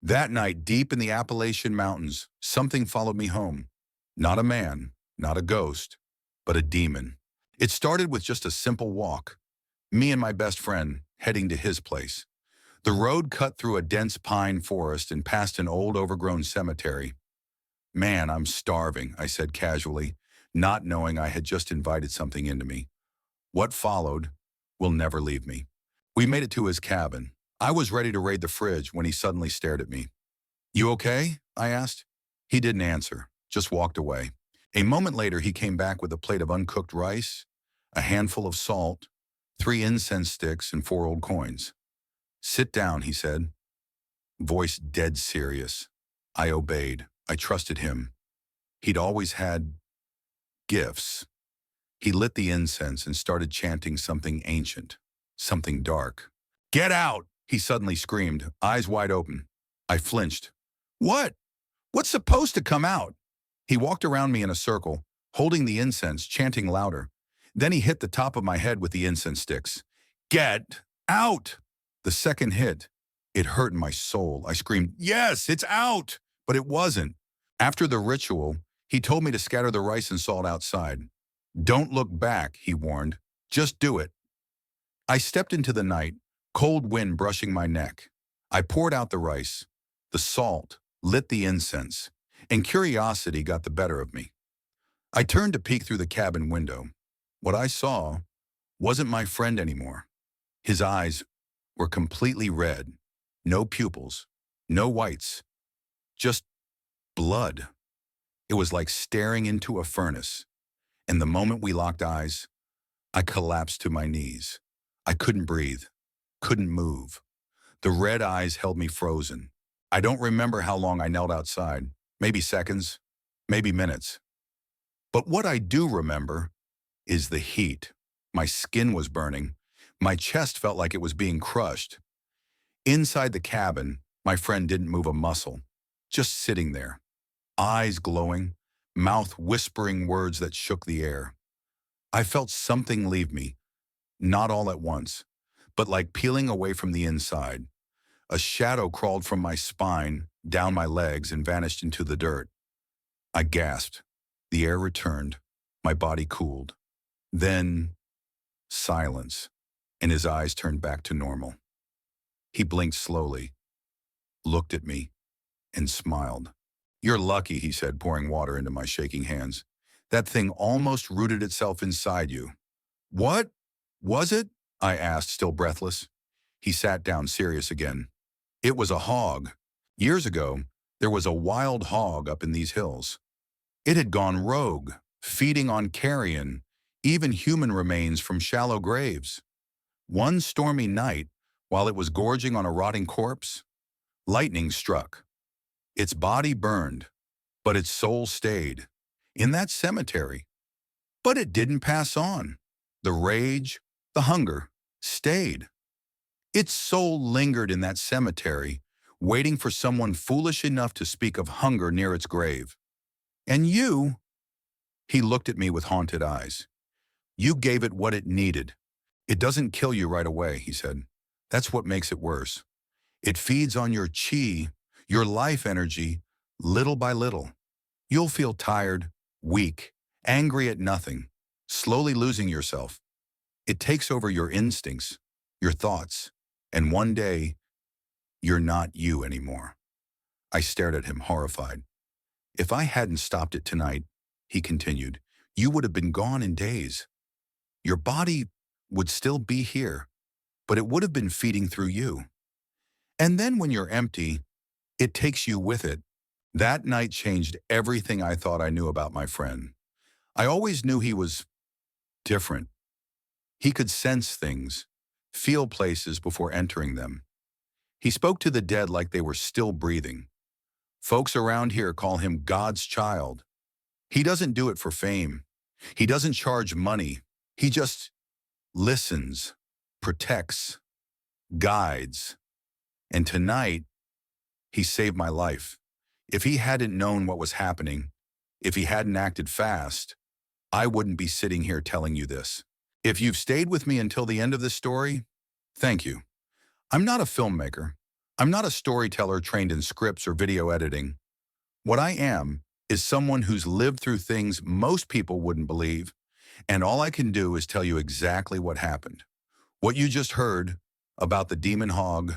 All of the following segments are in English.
That night, deep in the Appalachian Mountains, something followed me home. Not a man, not a ghost, but a demon. It started with just a simple walk, me and my best friend heading to his place. The road cut through a dense pine forest and past an old overgrown cemetery. "Man, I'm starving," I said casually, not knowing I had just invited something into me. What followed will never leave me. We made it to his cabin. I was ready to raid the fridge when he suddenly stared at me. "You okay?" I asked. He didn't answer, just walked away. A moment later, he came back with a plate of uncooked rice, a handful of salt, 3 incense sticks, and 4 old coins. "Sit down," he said, voice dead serious. I obeyed. I trusted him. He'd always had gifts. He lit the incense and started chanting something ancient, something dark. "Get out!" he suddenly screamed, eyes wide open. I flinched. "What? What's supposed to come out?" He walked around me in a circle, holding the incense, chanting louder. Then he hit the top of my head with the incense sticks. "Get out!" The second hit, it hurt in my soul. I screamed, "Yes, it's out!" But it wasn't. After the ritual, he told me to scatter the rice and salt outside. "Don't look back," he warned. "Just do it." I stepped into the night, cold wind brushing my neck. I poured out the rice. The salt lit the incense, and curiosity got the better of me. I turned to peek through the cabin window. What I saw wasn't my friend anymore. His eyes were completely red, no pupils, no whites, just blood. It was like staring into a furnace, and the moment we locked eyes, I collapsed to my knees. I couldn't breathe, couldn't move. The red eyes held me frozen. I don't remember how long I knelt outside, maybe seconds, maybe minutes. But what I do remember is the heat. My skin was burning. My chest felt like it was being crushed. Inside the cabin, my friend didn't move a muscle, just sitting there, eyes glowing, mouth whispering words that shook the air. I felt something leave me, not all at once, but like peeling away from the inside. A shadow crawled from my spine, down my legs, and vanished into the dirt. I gasped. The air returned. My body cooled. Then, silence, and his eyes turned back to normal. He blinked slowly, looked at me, and smiled. "You're lucky," he said, pouring water into my shaking hands. "That thing almost rooted itself inside you." "What was it?" I asked, still breathless. He sat down, serious again. "It was a hog. Years ago, there was a wild hog up in these hills. It had gone rogue, feeding on carrion, even human remains from shallow graves. One stormy night, while it was gorging on a rotting corpse, lightning struck. Its body burned, but its soul stayed in that cemetery. But it didn't pass on. The rage, the hunger, stayed. Its soul lingered in that cemetery, waiting for someone foolish enough to speak of hunger near its grave. And you," he looked at me with haunted eyes, "you gave it what it needed. It doesn't kill you right away," he said. "That's what makes it worse. It feeds on your chi, your life energy, little by little. You'll feel tired, weak, angry at nothing, slowly losing yourself. It takes over your instincts, your thoughts, and one day, you're not you anymore." I stared at him, horrified. "If I hadn't stopped it tonight," he continued, "you would have been gone in days. Your body would still be here, but it would have been feeding through you. And then when you're empty, it takes you with it." That night changed everything I thought I knew about my friend. I always knew he was different. He could sense things, feel places before entering them. He spoke to the dead like they were still breathing. Folks around here call him God's child. He doesn't do it for fame. He doesn't charge money. He just listens, protects, guides. And tonight, he saved my life. If he hadn't known what was happening, if he hadn't acted fast, I wouldn't be sitting here telling you this. If you've stayed with me until the end of this story, thank you. I'm not a filmmaker. I'm not a storyteller trained in scripts or video editing. What I am is someone who's lived through things most people wouldn't believe, and all I can do is tell you exactly what happened. What you just heard about the demon hog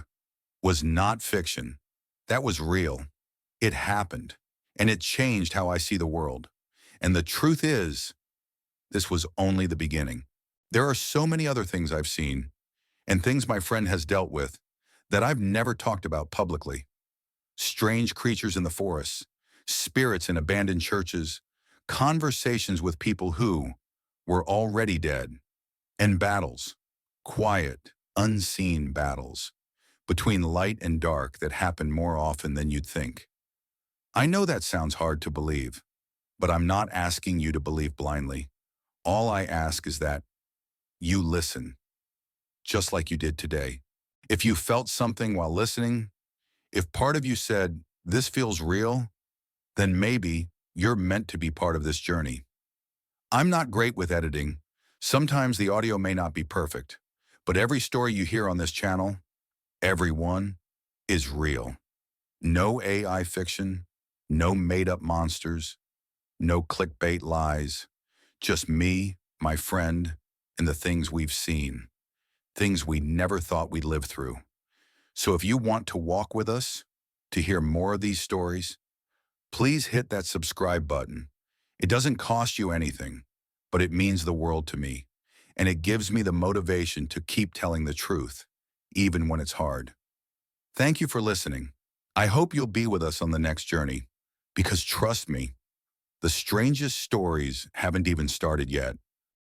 was not fiction. That was real. It happened, and it changed how I see the world. And the truth is, this was only the beginning. There are so many other things I've seen, and things my friend has dealt with, that I've never talked about publicly. Strange creatures in the forests, spirits in abandoned churches, conversations with people who were already dead, and battles, quiet, unseen battles, between light and dark that happen more often than you'd think. I know that sounds hard to believe, but I'm not asking you to believe blindly. All I ask is that you listen, just like you did today. If you felt something while listening, if part of you said, "This feels real," then maybe you're meant to be part of this journey. I'm not great with editing. Sometimes the audio may not be perfect, but every story you hear on this channel, every one, is real. No AI fiction, no made-up monsters, no clickbait lies, just me, my friend, and the things we've seen, things we never thought we'd live through. So if you want to walk with us, to hear more of these stories, please hit that subscribe button. It doesn't cost you anything, but it means the world to me, and it gives me the motivation to keep telling the truth, even when it's hard. Thank you for listening. I hope you'll be with us on the next journey, because trust me, the strangest stories haven't even started yet.